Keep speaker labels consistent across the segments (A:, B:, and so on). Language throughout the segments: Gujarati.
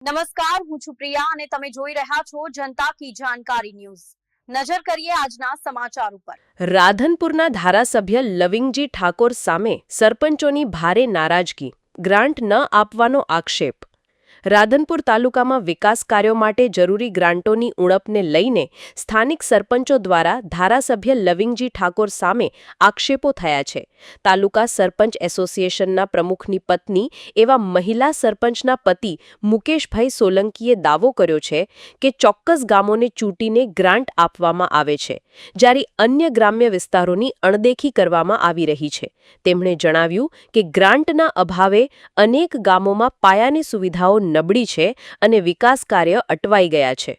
A: નમસ્કાર, હું છું પ્રિયા અને તમે જોઈ રહ્યા છો જનતા કી જાણકારી ન્યૂઝ। નજર કરીએ આજના સમાચાર ઉપર।
B: રાધનપુરના ધારાસભ્ય લવિંગજી ઠાકોર સામે સરપંચોની ભારે નારાજગી, ગ્રાન્ટ ન આપવાનો આક્ષેપ। રાધનપુર તાલુકામાં વિકાસ કાર્યો માટે જરૂરી ગ્રાન્ટોની ઉણપને લઈને સ્થાનિક સરપંચો દ્વારા ધારાસભ્ય લવિંગજી ઠાકોર સામે આક્ષેપો થયા છે। તાલુકા સરપંચ એસોસિએશનના પ્રમુખની પત્ની એવા મહિલા સરપંચના પતિ મુકેશભાઈ સોલંકીએ દાવો કર્યો છે કે ચોક્કસ ગામોને ચૂંટીને ગ્રાન્ટ આપવામાં આવે છે, જ્યારે અન્ય ગ્રામ્ય વિસ્તારોની અણદેખી કરવામાં આવી રહી છે। તેમણે જણાવ્યું કે ગ્રાન્ટના અભાવે અનેક ગામોમાં પાયાની સુવિધાઓ નબળી છે અને વિકાસ કાર્ય અટવાઈ ગયા છે।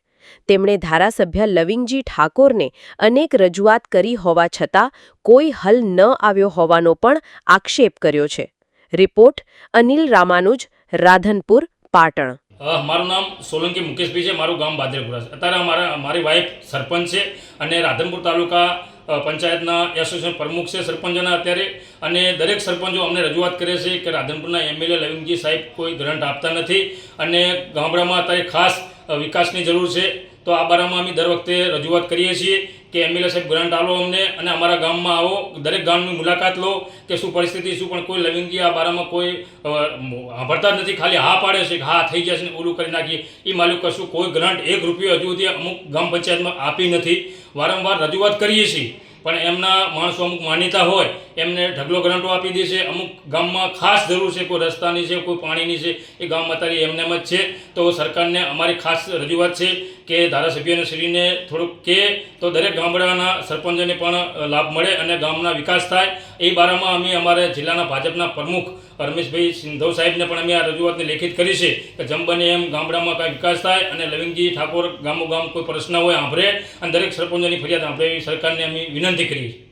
B: તેમણે ધારાસભ્ય લવિંગજી ઠાકોરને અનેક રજૂઆત કરી હોવા છતાં કોઈ હલ ન આવ્યો હોવાનો પણ આક્ષેપ કર્યો છે। રિપોર્ટ અનિલ રામાનુજ, રાધનપુર, પાટણ।
C: મારું નામ સોલંકી મુકેશભાઈ છે, મારું ગામ બાદરપુરા છે। અત્યારે મારી વાઈફ સરપંચ છે અને રાધનપુર તાલુકા પંચાયતના એસોસિએશન પ્રમુખ છે સરપંચોના અત્યારે, અને દરેક સરપંચો અમને રજૂઆત કરે છે કે રાધનપુરના એમએલએ લવિંગજી સાહેબ કોઈ ગ્રાન્ટ આપતા નથી અને ગામડામાં અત્યારે ખાસ વિકાસની જરૂર છે। તો આ બારામાં અમે દર વખતે રજૂઆત કરીએ છીએ કે એમએલએ સાહેબ ગ્રાન્ટ આલો અમને અને અમારા ગામમાં આવો, દરેક ગામની મુલાકાત લો કે શું પરિસ્થિતિ શું, પણ કોઈ લવિંગજી આ બારામાં કોઈ સાંભળતા જ નથી, ખાલી હા પાડે છે કે હા થઈ જશે ને ઓલું કરી નાખીએ। એ માલુક કશું કોઈ ગ્રાન્ટ 1 રૂપિયો હજુ સુધી અમુક ગામ પંચાયતમાં આપી નથી। વારંવાર રજૂઆત કરીએ છીએ પણ એમના માણસો અમુક માન્યતા હોય એમને ઢગલો ગ્રાન્ટો આપી દે છે। અમુક ગામમાં ખાસ જરૂર છે, કોઈ રસ્તાની છે, કોઈ પાણીની છે, એ ગામમાં અત્યારે એમને એમ જ છે। તો સરકારને અમારી ખાસ રજૂઆત છે કે ધારાસભ્યને શ્રીને થોડુંક કહે તો દરેક ગામડાના સરપંચોને પણ લાભ મળે અને ગામના વિકાસ થાય। એ બારામાં અમે અમારા જિલ્લાના ભાજપના પ્રમુખ રમેશભાઈ સિંધવ સાહેબને પણ અમે આ રજૂઆતને લેખિત કરી છે કે જેમ બને એમ ગામડામાં કાંઈ વિકાસ થાય અને લવિંગજી ઠાકોર ગામો ગામ કોઈ પ્રશ્ન હોય સાંભળે અને દરેક સરપંચોની ફરિયાદ સાંભળે એવી સરકારને અમે વિનંતી કરીએ છીએ।